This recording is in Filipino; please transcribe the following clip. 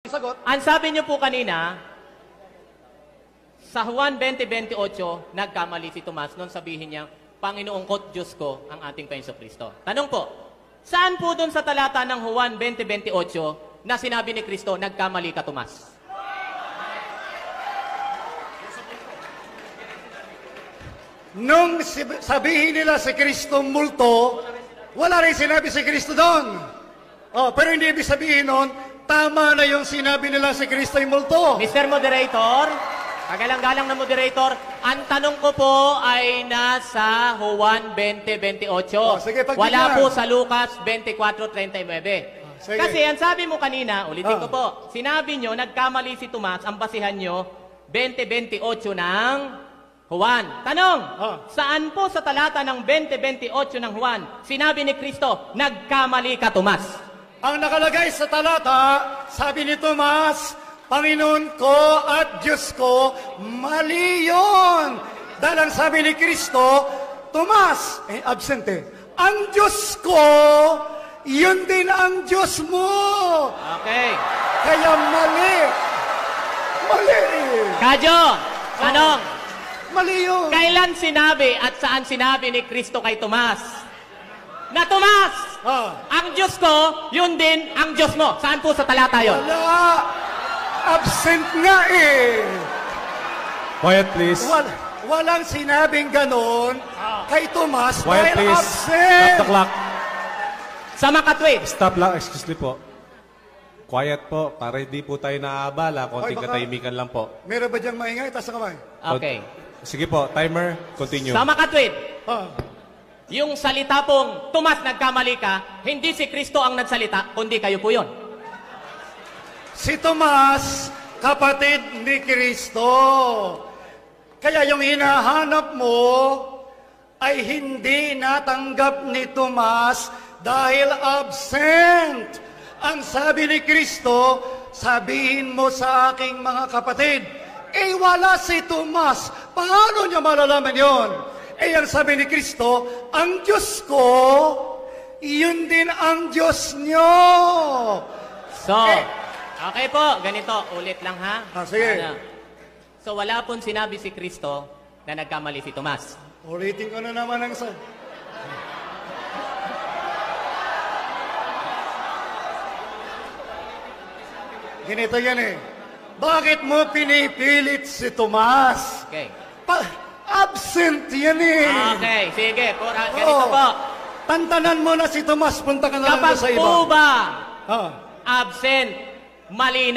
Sagot. Ang sabi niyo po kanina, sa Juan 20:28, nagkamali si Tomas nung sabihin niya, Panginoong ko't Diyos ko ang ating Panginoong Kristo. Tanong po, saan po doon sa talata ng Juan 20:28 na sinabi ni Kristo, nagkamali ka Tomas? Nung sabihin nila si Kristo multo, wala rin sinabi si Kristo doon. Oh, pero hindi ibig sabihin noon, tama na yung sinabi nila si Kristo yung multo. Mr. Moderator, kagalang-galang na moderator, ang tanong ko po ay nasa Juan 20:28. sige, Wala pagbigyan. po sa Lucas 24:39. Sige. Kasi ang sabi mo kanina, ulitin ko po, sinabi nyo, nagkamali si Tomas, ang basihan nyo, 20:28 ng Juan. Tanong, saan po sa talata ng 20:28 ng Juan, sinabi ni Kristo, nagkamali ka Tomas? Ang nakalagay sa talata, sabi ni Tomas, Panginoon ko at Diyos ko, mali yun. Dahil ang sabi ni Kristo, Tomas, absente, ang Diyos ko, yun din ang Diyos mo. Okay. Kaya mali. Mali. Kadyo, tanong, Mali yun. kailan sinabi at saan sinabi ni Kristo kay Tomas? Na Tomas, ang Diyos ko, yun din ang Diyos mo. Saan po sa talata yun? Wala. Absent nga eh. Quiet, please. Walang sinabing ganon kay Tomas Quiet, dahil please. absent. Stop the clock. Sa makatwid. Stop lang. Excuse me po. Quiet po, para hindi po tayo naabala. Konting baka- katahimikan lang po. Meron ba diyang maingay? Taas ang kamay. Okay. Sige po, timer. Continue. Sa makatwid, Ah. yung salita pong, Tomas, nagkamali ka, hindi si Kristo ang nagsalita, kundi kayo po yun. Si Tomas, kapatid ni Kristo. Kaya yung hinahanap mo ay hindi natanggap ni Tomas dahil absent. Ang sabi ni Kristo, sabihin mo sa aking mga kapatid, wala si Tomas. Paano niya malalaman yon? Ang sabi ni Kristo, ang Diyos ko, yun din ang Diyos niyo. So, okay po, ganito, ulit lang ha. Sige. So, wala pong sinabi si Kristo na nagkamali si Tomas. Ulitin ko na naman ang Ganito yan eh. Bakit mo pinipilit si Tomas? Okay. Absent yan eh. Okay, sige, ganito po. Tantanan mo na si Tomas, punta ka na lang Kapag sa iba. po ba Ah. absent, mali na